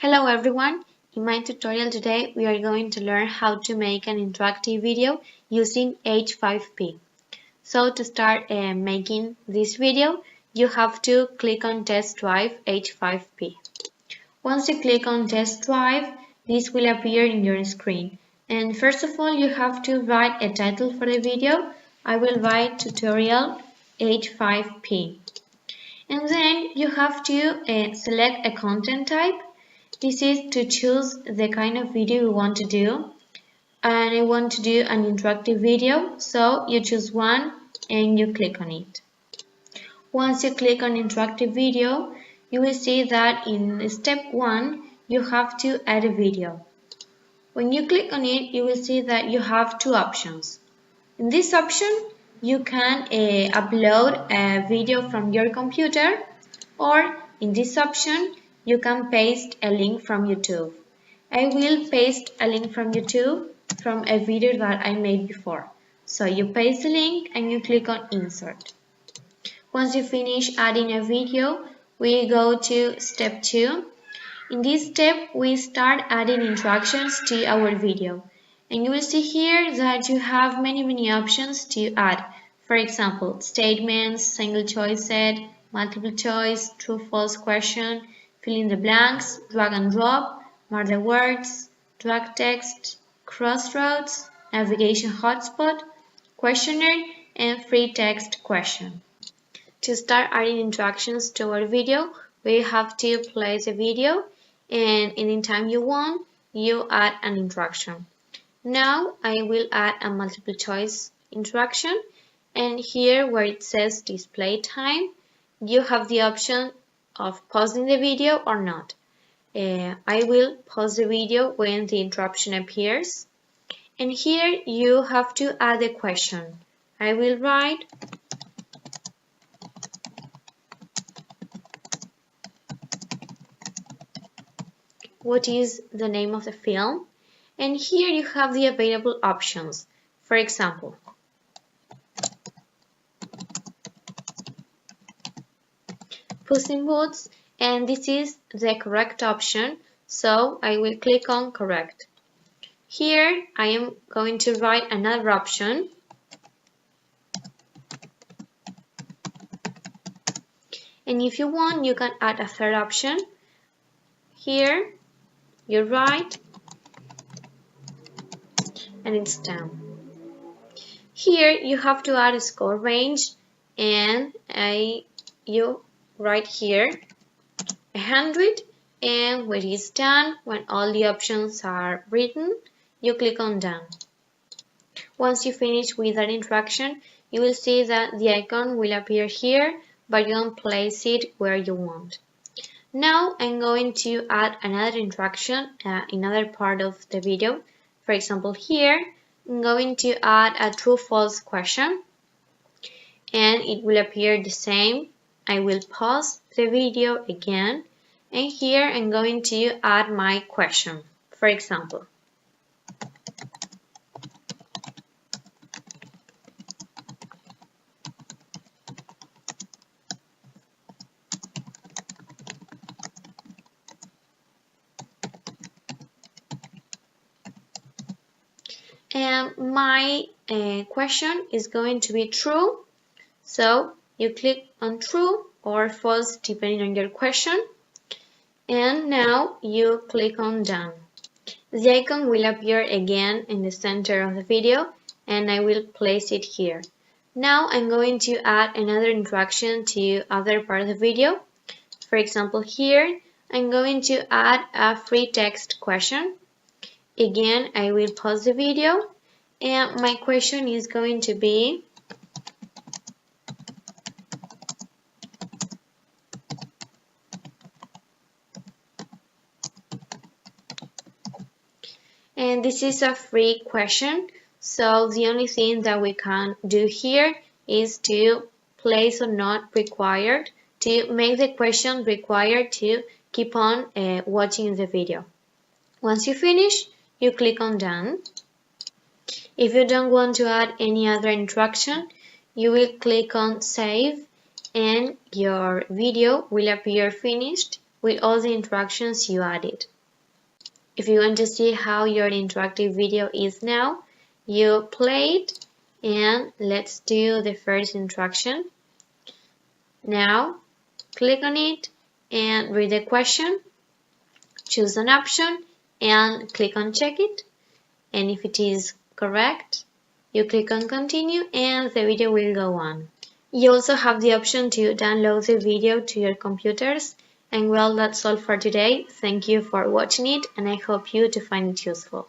Hello everyone! In my tutorial today we are going to learn how to make an interactive video using H5P. So to start making this video, you have to click on Test Drive H5P. Once you click on Test Drive, this will appear in your screen. And first of all, you have to write a title for the video. I will write Tutorial H5P. And then you have to select a content type. This is to choose the kind of video you want to do. And I want to do an interactive video, so you choose one and you click on it. Once you click on interactive video, you will see that in step 1 you have to add a video. When you click on it, you will see that you have two options. In this option, you can upload a video from your computer, or in this option, you can paste a link from YouTube. I will paste a link from YouTube from a video that I made before. So you paste the link and you click on Insert. Once you finish adding a video, we go to step 2. In this step, we start adding interactions to our video. And you will see here that you have many options to add. For example, statements, single choice set, multiple choice, true false question, fill in the blanks, drag and drop, mark the words, drag text, crossroads, navigation hotspot, questionnaire, and free text question. To start adding interactions to our video, we have to play the video, and anytime you want, you add an interaction. Now I will add a multiple choice interaction, and here where it says display time, you have the option of pausing the video or not. I will pause the video when the interruption appears, and here you have to add a question. I will write what is the name of the film, and here you have the available options. For example, Puss in Boots, and this is the correct option, so I will click on correct. Here I am going to write another option, and if you want you can add a third option. Here you write and it's done. Here you have to add a score range, and you write here 100, and when it's done, when all the options are written, you click on done. Once you finish with that interaction, you will see that the icon will appear here, but you can place it where you want. Now I'm going to add another interaction in another part of the video. For example, here I'm going to add a true-false question, and it will appear the same. I will pause the video again, and here I'm going to add my question. For example, and my question is going to be true, so you click on true or false depending on your question, and now you click on done. The icon will appear again in the center of the video, and I will place it here. Now I'm going to add another interaction to other part of the video. For example, here I'm going to add a free text question. Again, I will pause the video, and my question is going to be and this is a free question, so the only thing that we can do here is to place or not required to make the question required to keep on watching the video. Once you finish, you click on done. If you don't want to add any other interaction, you will click on save, and your video will appear finished with all the interactions you added. If you want to see how your interactive video is now, you play it and let's do the first interaction. Now, click on it and read the question, choose an option and click on check it. And if it is correct, you click on continue and the video will go on. You also have the option to download the video to your computers. And well, that's all for today. Thank you for watching it and I hope you to find it useful.